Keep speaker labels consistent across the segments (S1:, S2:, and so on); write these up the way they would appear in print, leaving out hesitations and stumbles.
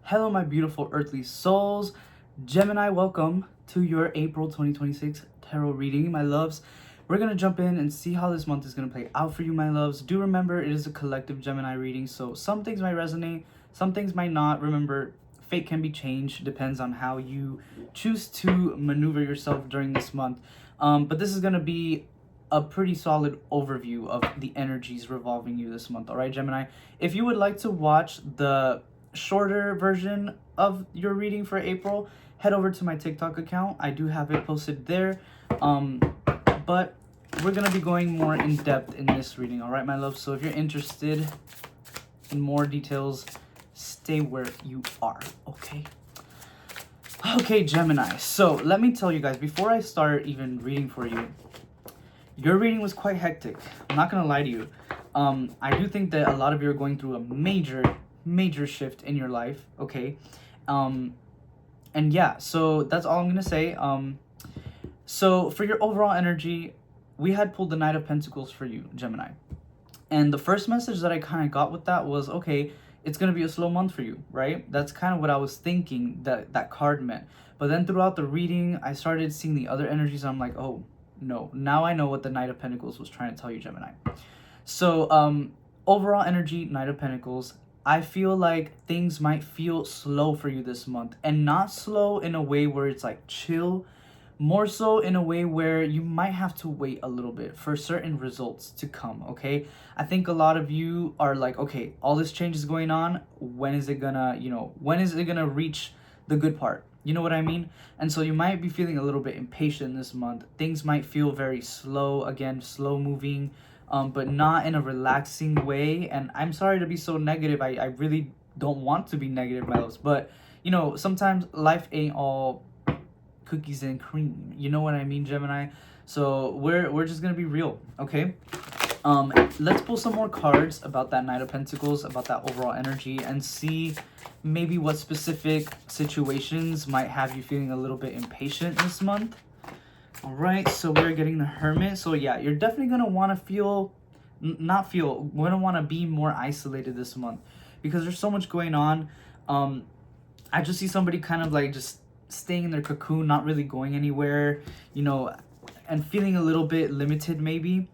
S1: Hello, my beautiful earthly souls. Gemini, welcome to your April 2026 tarot reading, my loves. We're going to jump in and see how this month is going to play out for you, my loves. Do remember, it is a collective Gemini reading, so some things might resonate, some things might not. Remember, fate can be changed, depends on how you choose to maneuver yourself during this month. But this is going to be a pretty solid overview of the energies revolving you this month. All right, Gemini. If you would like to watch the shorter version of your reading for April, head over to my TikTok account. I do have it posted there. But we're gonna be going more in depth in this reading. All right, my love. So if you're interested in more details, stay where you are. Okay, Gemini. So let me tell you guys, before I start even reading for you, your reading was quite hectic. I'm not gonna lie to you. I do think that a lot of you are going through a major shift in your life. Okay. And yeah, so that's all I'm gonna say. So for your overall energy, we had pulled the Knight of Pentacles for you, Gemini. And the first message that I kind of got with that was, okay, it's going to be a slow month for you, right? That's kind of what I was thinking that card meant. But then throughout the reading, I started seeing the other energies, and I'm like, oh, no. Now I know what the Knight of Pentacles was trying to tell you, Gemini. So overall energy, Knight of Pentacles, I feel like things might feel slow for you this month. And not slow in a way where it's like chill, more so in a way where you might have to wait a little bit for certain results to come. Okay, I think a lot of you are like, okay, all this change is going on, when is it gonna reach the good part, you know what I mean? And so you might be feeling a little bit impatient this month. Things might feel very slow, again, slow moving, but not in a relaxing way. And I'm sorry to be so negative. I really don't want to be negative, my loves, but you know, sometimes life ain't all cookies and cream, you know what I mean, Gemini? So we're just gonna be real, okay? Let's pull some more cards about that Knight of Pentacles, about that overall energy, and see maybe what specific situations might have you feeling a little bit impatient this month. All right, so we're getting the Hermit. So yeah, you're definitely gonna want to we're gonna want to be more isolated this month because there's so much going on. I just see somebody kind of like just staying in their cocoon, not really going anywhere, you know, and feeling a little bit limited maybe.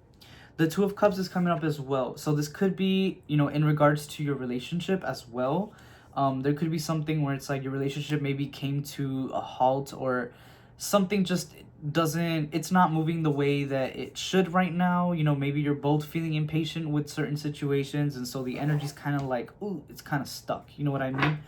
S1: The Two of Cups is coming up as well. So this could be, you know, in regards to your relationship as well. There could be something where it's like your relationship maybe came to a halt, or something just it's not moving the way that it should right now. You know, maybe you're both feeling impatient with certain situations, and so the energy's kind of like, ooh, it's kind of stuck. You know what I mean?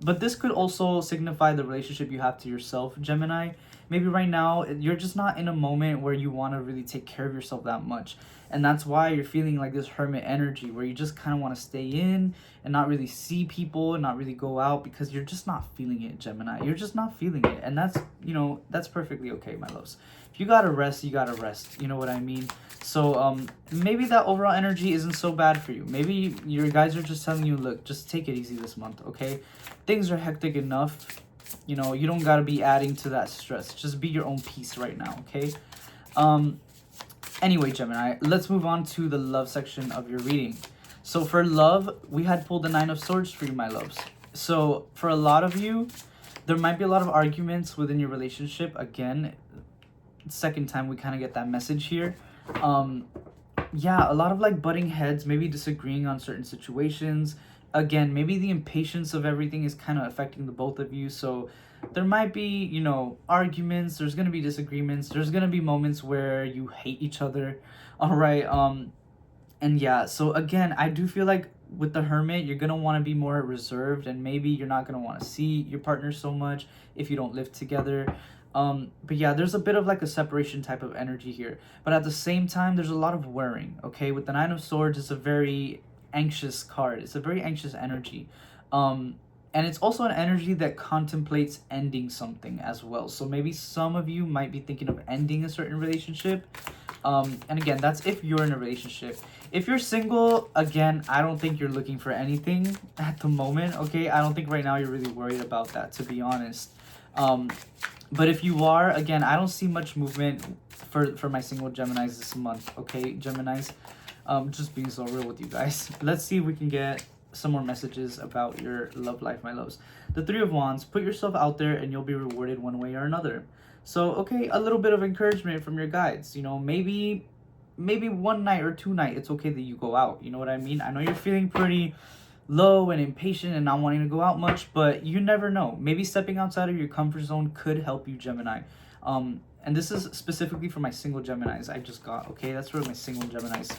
S1: But this could also signify the relationship you have to yourself, Gemini. Maybe right now you're just not in a moment where you want to really take care of yourself that much. And that's why you're feeling like this Hermit energy where you just kind of want to stay in and not really see people and not really go out because you're just not feeling it, Gemini. You're just not feeling it. And that's, you know, that's perfectly okay, my loves. If you gotta rest, you gotta rest. You know what I mean? So maybe that overall energy isn't so bad for you. Maybe your guys are just telling you, look, just take it easy this month, okay? Things are hectic enough. You know, you don't gotta be adding to that stress. Just be your own peace right now, okay? Anyway, Gemini, let's move on to the love section of your reading. So for love, we had pulled the Nine of Swords for you, my loves. So for a lot of you, there might be a lot of arguments within your relationship. Again, second time we kind of get that message here. Yeah, a lot of like butting heads, maybe disagreeing on certain situations. Again, maybe the impatience of everything is kind of affecting the both of you. So there might be, you know, arguments, there's going to be disagreements, there's going to be moments where you hate each other. All right. And yeah, so again, I do feel like with the Hermit, you're going to want to be more reserved, and maybe you're not going to want to see your partner so much if you don't live together. But yeah, there's a bit of like a separation type of energy here, but at the same time there's a lot of worrying. Okay, with the Nine of Swords, it's a very anxious card. It's a very anxious energy, and it's also an energy that contemplates ending something as well. So maybe some of you might be thinking of ending a certain relationship, and again, that's if you're in a relationship. If you're single, again, I don't think you're looking for anything at the moment. Okay, I don't think right now you're really worried about that, to be honest. But if you are, again, I don't see much movement for my single Geminis this month. Okay, Geminis, just being so real with you guys. Let's see if we can get some more messages about your love life, my loves. The Three of Wands, put yourself out there and you'll be rewarded one way or another. So, okay, a little bit of encouragement from your guides. You know, maybe one night or two night, it's okay that you go out. You know what I mean? I know you're feeling pretty low and impatient and not wanting to go out much, but you never know. Maybe stepping outside of your comfort zone could help you, Gemini. And this is specifically for my single Geminis I just got, okay? That's for my single Geminis.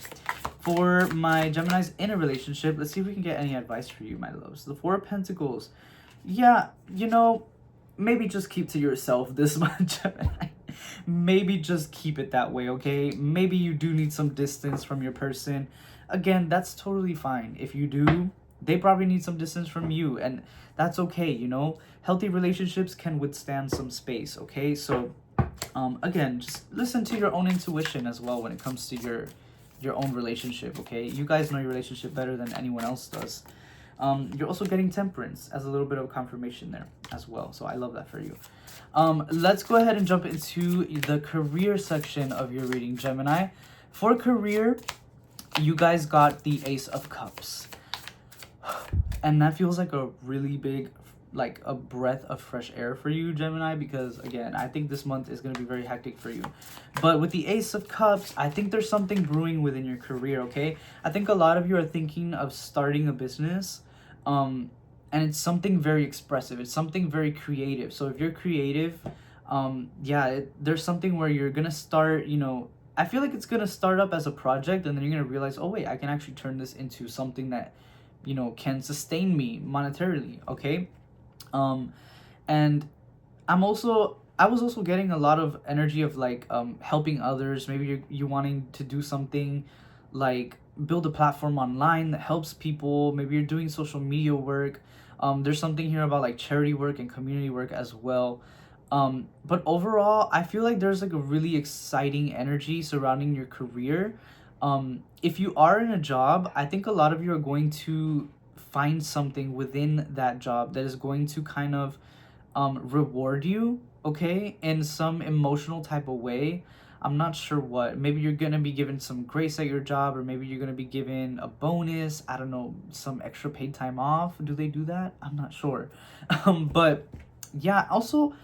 S1: For my Geminis in a relationship, let's see if we can get any advice for you, my loves. The Four of Pentacles. Yeah, you know, maybe just keep to yourself this month, Gemini. Maybe just keep it that way, okay? Maybe you do need some distance from your person. Again, that's totally fine. If you do, they probably need some distance from you, and that's okay, you know? Healthy relationships can withstand some space, okay? So, again, just listen to your own intuition as well when it comes to your own relationship, okay? You guys know your relationship better than anyone else does. You're also getting Temperance as a little bit of confirmation there as well, so I love that for you. Let's go ahead and jump into the career section of your reading, Gemini. For career, you guys got the Ace of Cups. And that feels like a really big, like a breath of fresh air for you, Gemini, because again, I think this month is going to be very hectic for you. But with the Ace of Cups, I think there's something brewing within your career, okay? I think a lot of you are thinking of starting a business, and it's something very expressive. It's something very creative. So if you're creative, there's something where you're going to start, you know, I feel like it's going to start up as a project, and then you're going to realize, oh wait, I can actually turn this into something that, you know, can sustain me monetarily, okay? And I was also getting a lot of energy of like helping others. Maybe you wanting to do something like build a platform online that helps people. Maybe you're doing social media work. There's something here about like charity work and community work as well. But overall, I feel like there's like a really exciting energy surrounding your career. If you are in a job, I think a lot of you are going to find something within that job that is going to kind of reward you, okay, in some emotional type of way. I'm not sure what. Maybe you're going to be given some grace at your job, or maybe you're going to be given a bonus. I don't know, some extra paid time off. Do they do that? I'm not sure. But yeah, also,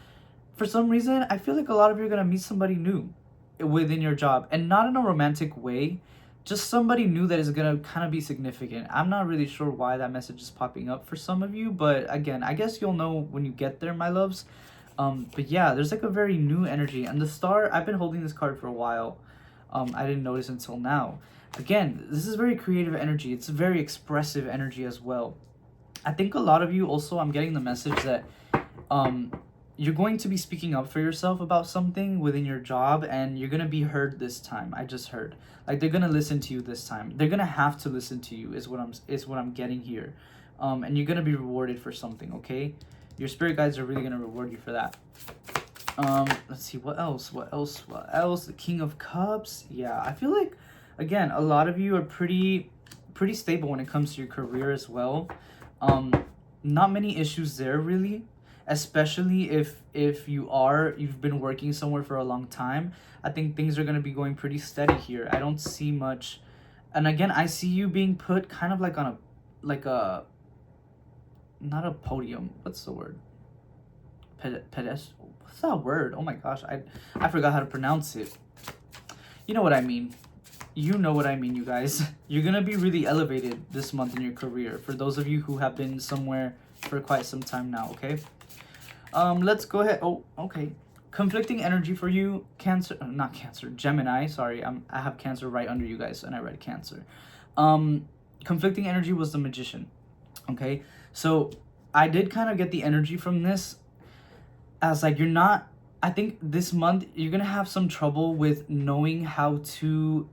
S1: for some reason, I feel like a lot of you are going to meet somebody new within your job, and not in a romantic way, just somebody new that is going to kind of be significant. I'm not really sure why that message is popping up for some of you, but again, I guess you'll know when you get there, my loves. But yeah, there's like a very new energy, and the Star, I've been holding this card for a while. I didn't notice until now. Again, this is very creative energy. It's very expressive energy as well. I think a lot of you also, I'm getting the message that you're going to be speaking up for yourself about something within your job, and you're going to be heard this time. I just heard. Like, they're going to listen to you this time. They're going to have to listen to you is what I'm getting here. And you're going to be rewarded for something, okay? Your spirit guides are really going to reward you for that. Let's see, what else? The King of Cups. Yeah, I feel like, again, a lot of you are pretty stable when it comes to your career as well. Not many issues there, really. Especially if you've been working somewhere for a long time. I think things are going to be going pretty steady here. I don't see much. And again, I see you being put kind of like on not a podium. What's the word? Pedestal. What's that word? Oh my gosh, I forgot how to pronounce it. You know what I mean. You know what I mean, you guys. You're going to be really elevated this month in your career. For those of you who have been somewhere for quite some time now, okay? Let's go ahead. Oh, okay. Conflicting energy for you, Cancer, not Cancer, Gemini. Sorry, I have Cancer right under you guys, and I read Cancer. Conflicting energy was the Magician. Okay, so I did kind of get the energy from this as like you're not. I think this month you're gonna have some trouble with knowing how to,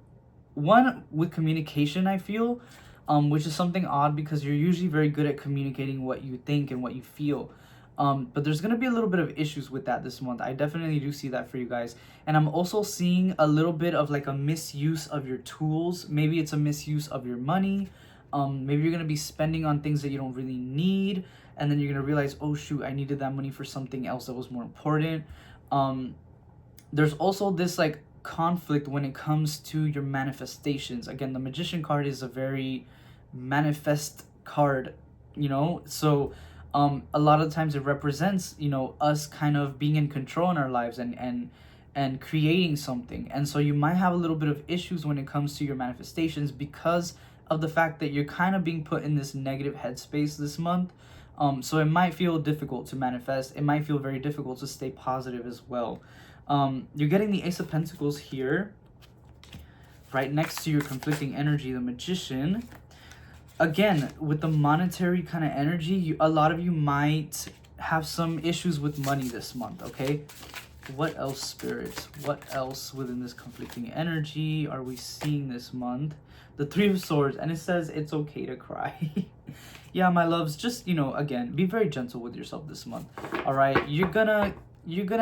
S1: with communication. I feel, which is something odd because you're usually very good at communicating what you think and what you feel. But there's going to be a little bit of issues with that this month. I definitely do see that for you guys. And I'm also seeing a little bit of like a misuse of your tools. Maybe it's a misuse of your money. Maybe you're going to be spending on things that you don't really need. And then you're going to realize, oh shoot, I needed that money for something else that was more important. There's also this like conflict when it comes to your manifestations. Again, the Magician card is a very manifest card, you know. So a lot of times it represents, you know, us kind of being in control in our lives and creating something. And so you might have a little bit of issues when it comes to your manifestations because of the fact that you're kind of being put in this negative headspace this month. So it might feel difficult to manifest. It might feel very difficult to stay positive as well. You're getting the Ace of Pentacles here, right next to your conflicting energy, the Magician. Again, with the monetary kind of energy, a lot of you might have some issues with money this month, okay? What else, spirits? What else within this conflicting energy are we seeing this month? The Three of Swords, and it says it's okay to cry. Yeah, my loves, just, you know, again, be very gentle with yourself this month, all right? You're gonna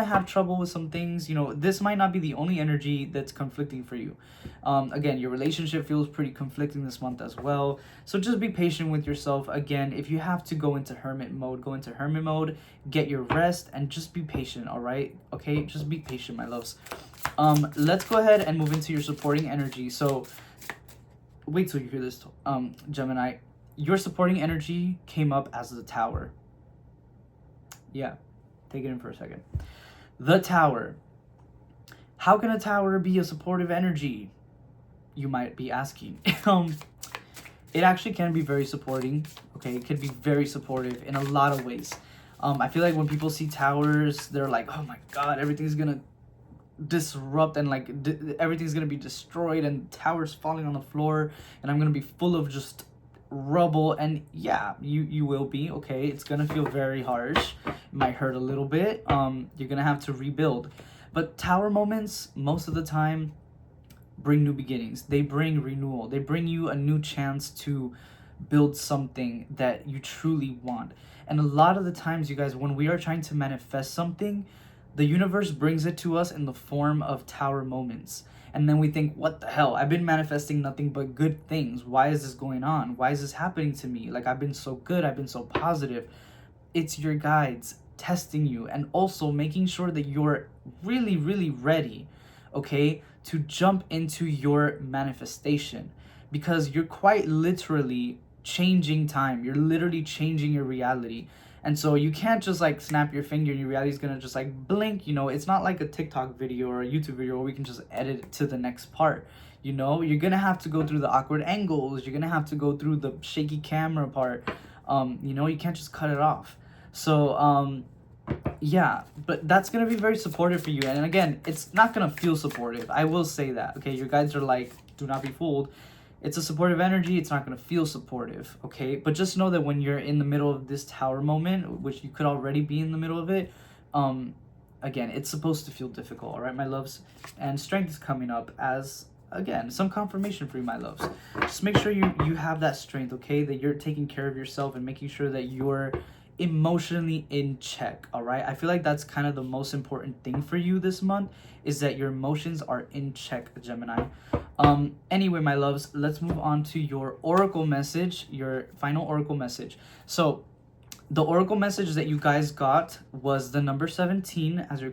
S1: have trouble with some things. You know, this might not be the only energy that's conflicting for you. Again, your relationship feels pretty conflicting this month as well, so just be patient with yourself. Again, if you have to go into hermit mode, go into hermit mode, get your rest, and just be patient, all right? Okay, just be patient, my loves. Let's go ahead and move into your supporting energy. So wait till you hear this, Gemini. Your supporting energy came up as the Tower. Yeah, take it in for a second. The Tower. How can a tower be a supportive energy? You might be asking. It actually can be very supporting. Okay, it can be very supportive in a lot of ways. I feel like when people see towers, they're like, oh my god, everything's gonna disrupt and like everything's gonna be destroyed and towers falling on the floor and I'm gonna be full of just rubble. And yeah, you will be, okay? It's gonna feel very harsh. It might hurt a little bit. You're gonna have to rebuild. But tower moments, most of the time, bring new beginnings. They bring renewal. They bring you a new chance to build something that you truly want. And a lot of the times, you guys, when we are trying to manifest something, the universe brings it to us in the form of tower moments. And then we think, what the hell? I've been manifesting nothing but good things. Why is this going on? Why is this happening to me? Like, I've been so good. I've been so positive. It's your guides testing you and also making sure that you're really, really ready, okay, to jump into your manifestation, because you're quite literally changing time. You're literally changing your reality. And so you can't just like snap your finger and your reality is gonna just like blink. You know, it's not like a TikTok video or a YouTube video where we can just edit it to the next part. You know, you're gonna have to go through the awkward angles. You're gonna have to go through the shaky camera part. You know, you can't just cut it off. So yeah, but that's gonna be very supportive for you. And again, it's not gonna feel supportive, I will say that, okay? Your guides are like, do not be fooled. It's a supportive energy. It's not gonna feel supportive, okay? But just know that when you're in the middle of this tower moment, which you could already be in the middle of it, again, it's supposed to feel difficult, all right, my loves? And strength is coming up as, again, some confirmation for you, my loves. Just make sure you have that strength, okay? That you're taking care of yourself and making sure that you're emotionally in check, all right? I feel like that's kind of the most important thing for you this month, is that your emotions are in check, Gemini. Anyway, my loves, let's move on to your oracle message, your final oracle message. So the oracle message that you guys got was the number 17 as your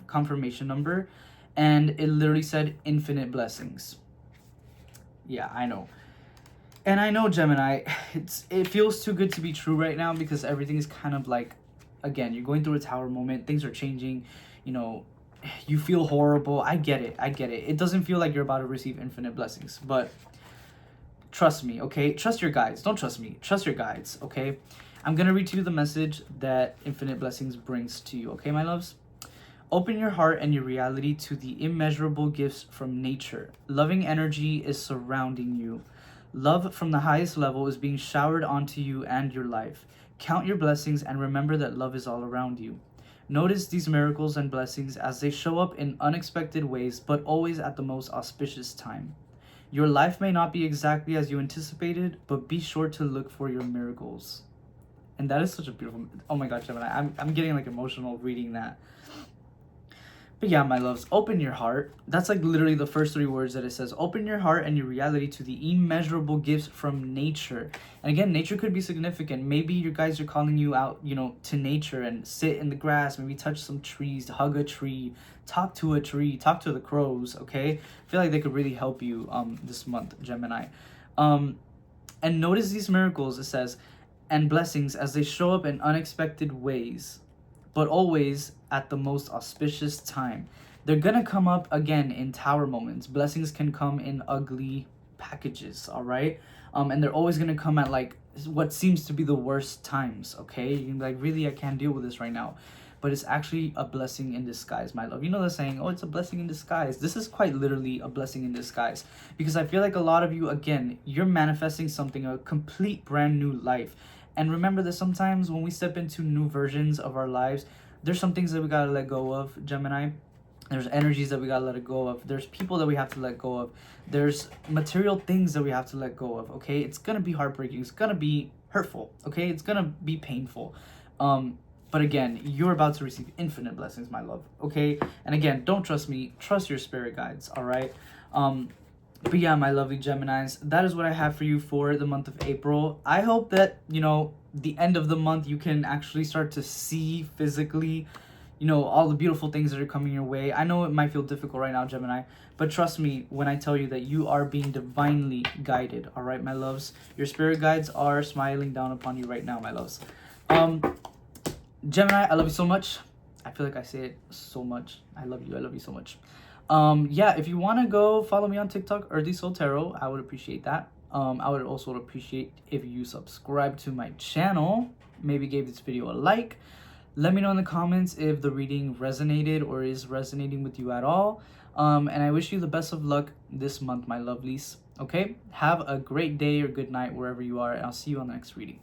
S1: confirmation number, and it literally said infinite blessings. Yeah, I know. And I know, Gemini, it feels too good to be true right now, because everything is kind of like, again, you're going through a tower moment. Things are changing. You know, you feel horrible. I get it. It doesn't feel like you're about to receive infinite blessings. But trust me, okay? Trust your guides. Don't trust me. Trust your guides, okay? I'm going to read to you the message that infinite blessings brings to you, okay, my loves? Open your heart and your reality to the immeasurable gifts from nature. Loving energy is surrounding you. Love from the highest level is being showered onto you and your life. Count your blessings and remember that love is all around you. Notice these miracles and blessings as they show up in unexpected ways, but always at the most auspicious time. Your life may not be exactly as you anticipated, but be sure to look for your miracles. And that is such a beautiful, oh my God, Gemini, I'm getting like emotional reading that. But yeah, my loves, open your heart. That's like literally the first 3 words that it says. Open your heart and your reality to the immeasurable gifts from nature. And again, nature could be significant. Maybe your guys are calling you out, you know, to nature and sit in the grass, maybe touch some trees, hug a tree, talk to a tree, talk to the crows, okay? I feel like they could really help you this month, Gemini. And notice these miracles, it says, and blessings as they show up in unexpected ways, but always at the most auspicious time. They're gonna come up again in tower moments. Blessings can come in ugly packages, all right? And they're always gonna come at like what seems to be the worst times, okay? You can be like, really, I can't deal with this right now. But it's actually a blessing in disguise, my love. You know the saying, oh, it's a blessing in disguise. This is quite literally a blessing in disguise. Because I feel like a lot of you, again, you're manifesting something, a complete brand new life. And remember that sometimes when we step into new versions of our lives, there's some things that we gotta let go of, Gemini. There's energies that we gotta let it go of. There's people that we have to let go of. There's material things that we have to let go of, okay? It's gonna be heartbreaking. It's gonna be hurtful, okay? It's gonna be painful. But again, you're about to receive infinite blessings, my love, okay? And again, don't trust me. Trust your spirit guides, all right? But yeah, my lovely Geminis, that is what I have for you for the month of April. I hope that, you know, the end of the month, you can actually start to see physically, you know, all the beautiful things that are coming your way. I know it might feel difficult right now, Gemini, but trust me when I tell you that you are being divinely guided, all right, my loves? Your spirit guides are smiling down upon you right now, my loves. Gemini, I love you so much. I feel like I say it so much. I love you so much. Yeah, if you want to go follow me on TikTok, Earthy Soul Tarot, I would appreciate that. I would also appreciate if you subscribe to my channel, maybe gave this video a like. Let me know in the comments if the reading resonated or is resonating with you at all. And I wish you the best of luck this month, my lovelies. Okay? Have a great day or good night wherever you are, and I'll see you on the next reading.